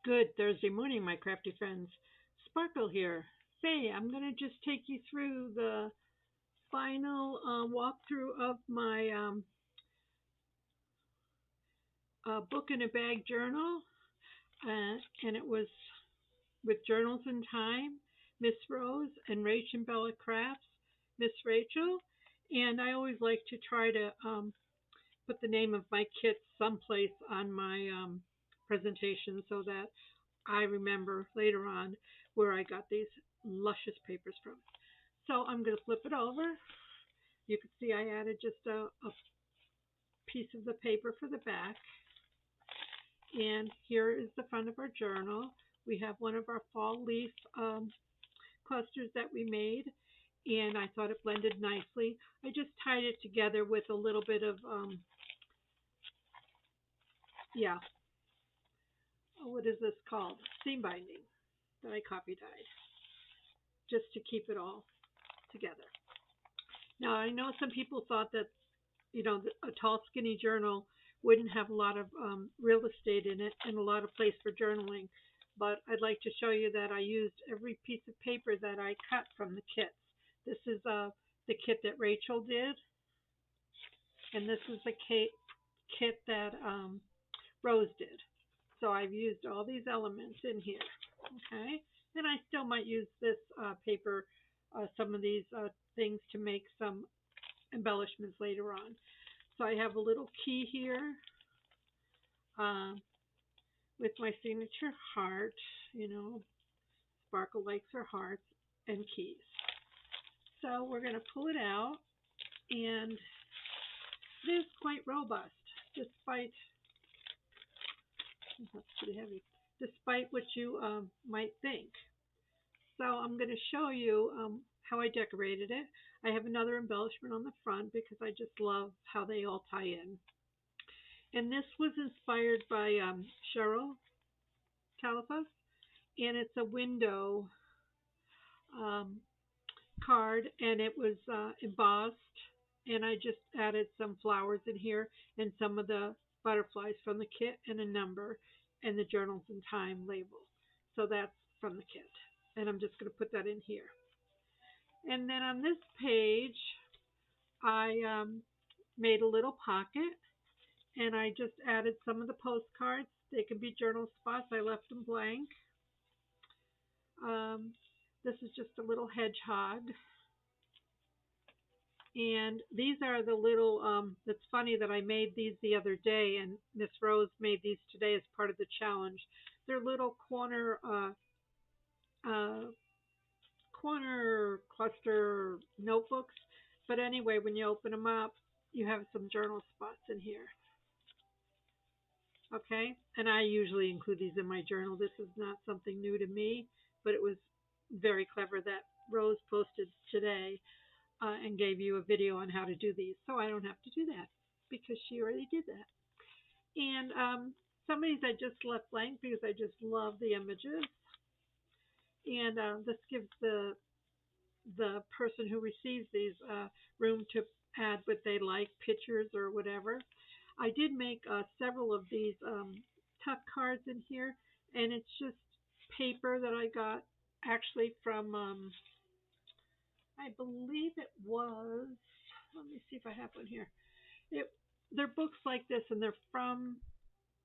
Good Thursday morning, my crafty friends. Sparkle here. Say, I'm going to just take you through the final walkthrough of my book in a bag journal, and it was with Journals in Time, Miss Rose, and Rach and Crafts, Miss Rachel. And I always like to try to put the name of my kit someplace on my presentation so that I remember later on where I got these luscious papers from. So I'm going to flip it over. You can see I added just a piece of the paper for the back. And here is the front of our journal. We have one of our fall leaf clusters that we made, and I thought it blended nicely. I just tied it together with a little bit of, yeah, what is this called? Seam binding that I copy dyed just to keep it all together. Now, I know some people thought that, a tall, skinny journal wouldn't have a lot of real estate in it and a lot of place for journaling. But I'd like to show you that I used every piece of paper that I cut from the kits. This is the kit that Rachel did, and this is the kit that Rose did. So I've used all these elements in here. Okay, and I still might use this paper, some of these things to make some embellishments later on. So I have a little key here uh, with my signature heart. Sparkle likes her hearts and keys. So we're going to pull it out, and it is quite robust, despite that's pretty heavy, despite what you might think. So I'm going to show you how I decorated it. I have another embellishment on the front because I just love how they all tie in. And this was inspired by Cheryl Califas, and it's a window um, card, and it was embossed, and I just added some flowers in here and some of the butterflies from the kit and a number and the Journals in Time label. So that's from the kit, and I'm just going to put that in here. And then on this page, I made a little pocket, and I just added some of the postcards. They can be journal spots. I left them blank. Um, this is just a little hedgehog. And these are the little, it's funny that I made these the other day, and Miss Rose made these today as part of the challenge. They're little uh, corner cluster notebooks. But anyway, when you open them up, you have some journal spots in here. Okay, and I usually include these in my journal. This is not something new to me, but it was very clever that Rose posted today and gave you a video on how to do these. So I don't have to do that because she already did that. And some of these I just left blank because I just love the images. And this gives the person who receives these room to add what they like, pictures or whatever. I did make several of these tuck cards in here, and it's just paper that I got actually from, I believe it was, let me see if I have one here. It, they're books like this, and they're from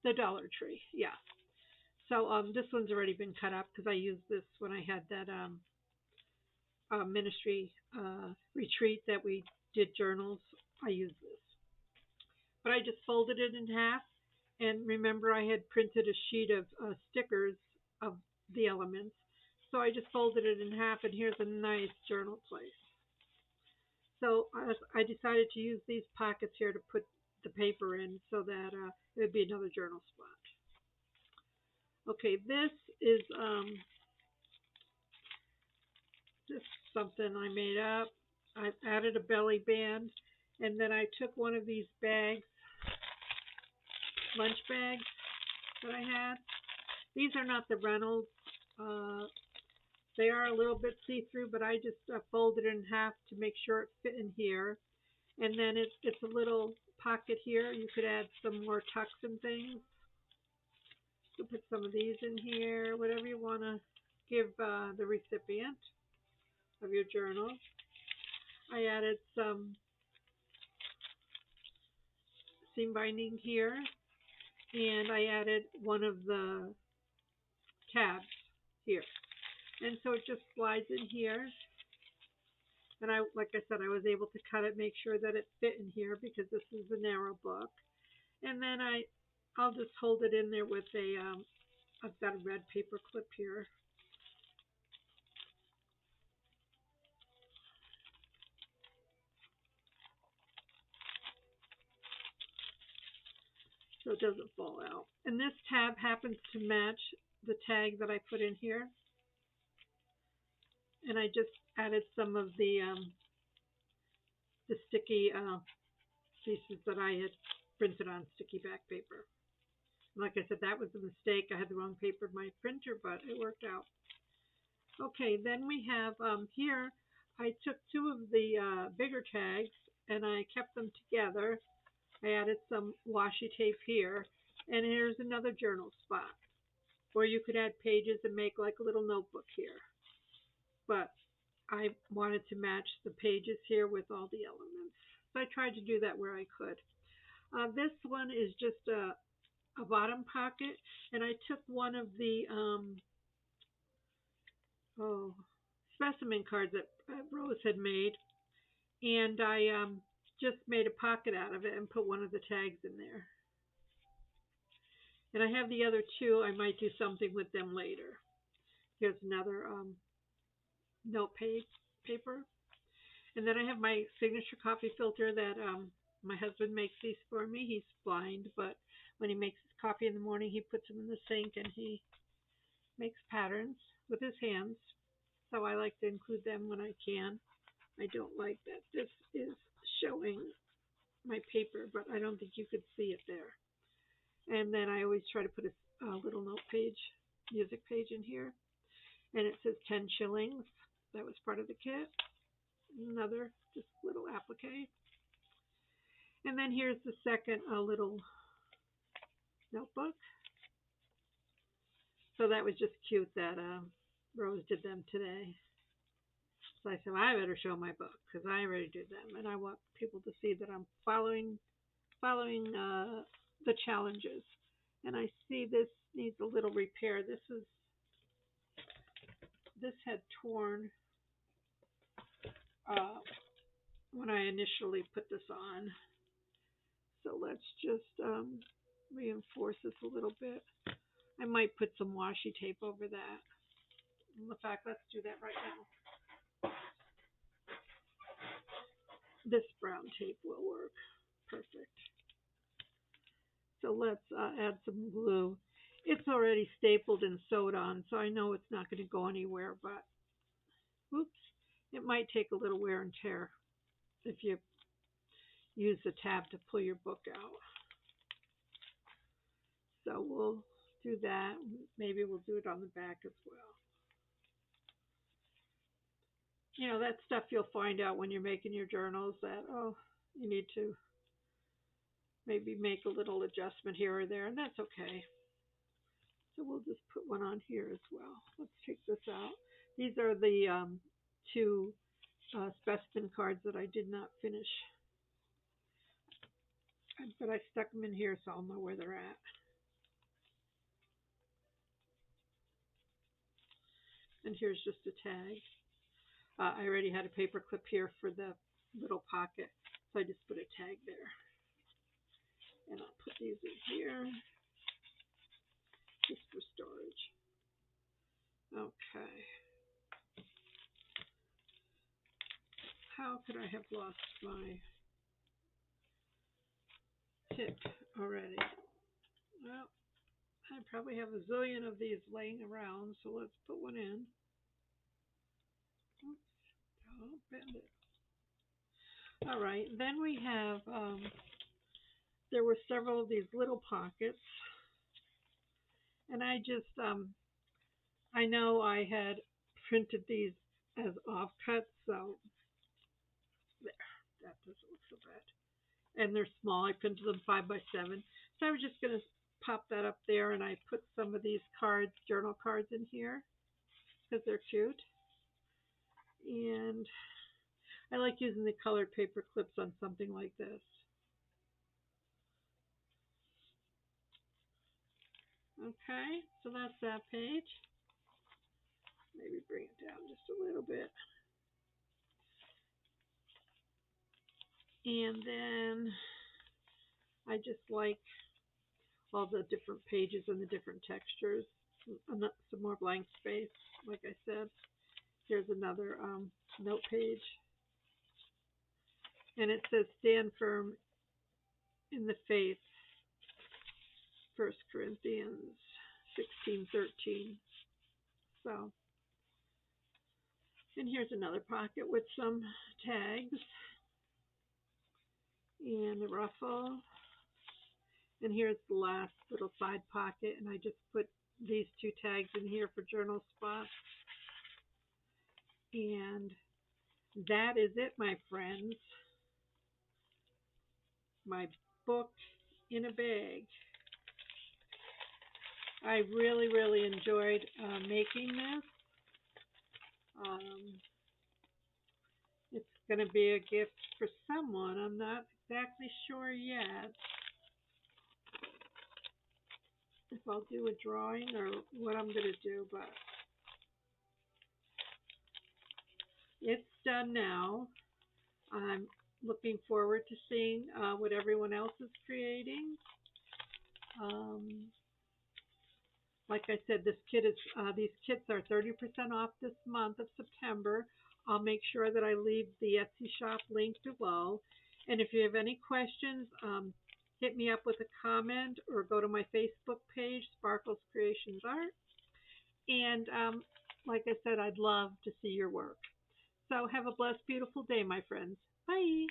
the Dollar Tree. Yeah. So this one's already been cut up because I used this when I had that ministry retreat that we did journals. I used this. But I just folded it in half. And remember, I had printed a sheet of stickers of the elements. So I just folded it in half, and here's a nice journal place. So I decided to use these pockets here to put the paper in so that it would be another journal spot. Okay, this is just something I made up. I added a belly band, and then I took one of these bags, lunch bags that I had. These are not the Reynolds. Uh, they are a little bit see-through, but I just folded it in half to make sure it fit in here. And then it's a little pocket here. You could add some more tucks and things. could put some of these in here, whatever you want to give the recipient of your journal. I added some seam binding here, and I added one of the tabs here. And so it just slides in here. And like I said, I was able to cut it, make sure that it fit in here because this is a narrow book. And then I'll just hold it in there with I've got a red paper clip here. So it doesn't fall out. And this tab happens to match the tag that I put in here. And I just added some of the sticky pieces that I had printed on sticky back paper. And like I said, that was a mistake. I had the wrong paper in my printer, but it worked out. Okay, then we have here, I took two of the bigger tags and I kept them together. I added some washi tape here, and here's another journal spot. Or you could add pages and make like a little notebook here. But I wanted to match the pages here with all the elements. So I tried to do that where I could. This one is just a bottom pocket, and I took one of the specimen cards that Rose had made, and I just made a pocket out of it and put one of the tags in there. And I have the other two. I might do something with them later. Here's another note paper. And then I have my signature coffee filter that my husband makes these for me. He's blind, but when he makes his coffee in the morning, he puts them in the sink and he makes patterns with his hands. So I like to include them when I can. I don't like that this is showing my paper, but I don't think you could see it there. And then I always try to put a little note page, music page in here. And it says 10 shillings. That was part of the kit. Another just little applique. And then here's the second little notebook. So that was just cute that Rose did them today. So I said, well, I better show my book because I already did them, and I want people to see that I'm following the challenges. And I see this needs a little repair. This had torn when I initially put this on. So let's just reinforce this a little bit. I might put some washi tape over that. In fact, let's do that right now. This brown tape will work. Perfect. So let's add some glue. It's already stapled and sewed on, so I know it's not going to go anywhere, but oops, it might take a little wear and tear if you use the tab to pull your book out. So we'll do that. Maybe we'll do it on the back as well. You know, that stuff you'll find out when you're making your journals that, you need to maybe make a little adjustment here or there, and that's okay. So we'll just put one on here as well. Let's take this out. These are the two specimen cards that I did not finish. But I stuck them in here so I'll know where they're at. And here's just a tag. I already had a paper clip here for the little pocket, so I just put a tag there. And I'll put these in here just for storage. Okay. How could I have lost my tip already? Well, I probably have a zillion of these laying around, so let's put one in. Oops, don't bend it. All right, then we have, there were several of these little pockets, and I just, I know I had printed these as offcuts, so there, that doesn't look so bad. And they're small. I printed them 5 by 7, so I was just going to pop that up there, and I put some of these cards, journal cards, in here because they're cute. And I like using the colored paper clips on something like this. Okay, so that's that page. Maybe bring it down just a little bit. And then I just like all the different pages and the different textures. Some more blank space, like I said. Here's another note page. And it says, stand firm in the faith, 1 Corinthians 16:13. So, and here's another pocket with some tags and a ruffle. And here's the last little side pocket, and I just put these 2 tags in here for journal spots. And that is it, my friends. My book in a bag. I really, really enjoyed making this. It's going to be a gift for someone. I'm not exactly sure yet if I'll do a drawing or what I'm going to do, but it's done now. I'm looking forward to seeing what everyone else is creating. Like I said, these kits are 30% off this month of September. I'll make sure that I leave the Etsy shop link below. And if you have any questions, hit me up with a comment or go to my Facebook page, Sparkles Creations Art. And like I said, I'd love to see your work. So have a blessed, beautiful day, my friends. Bye.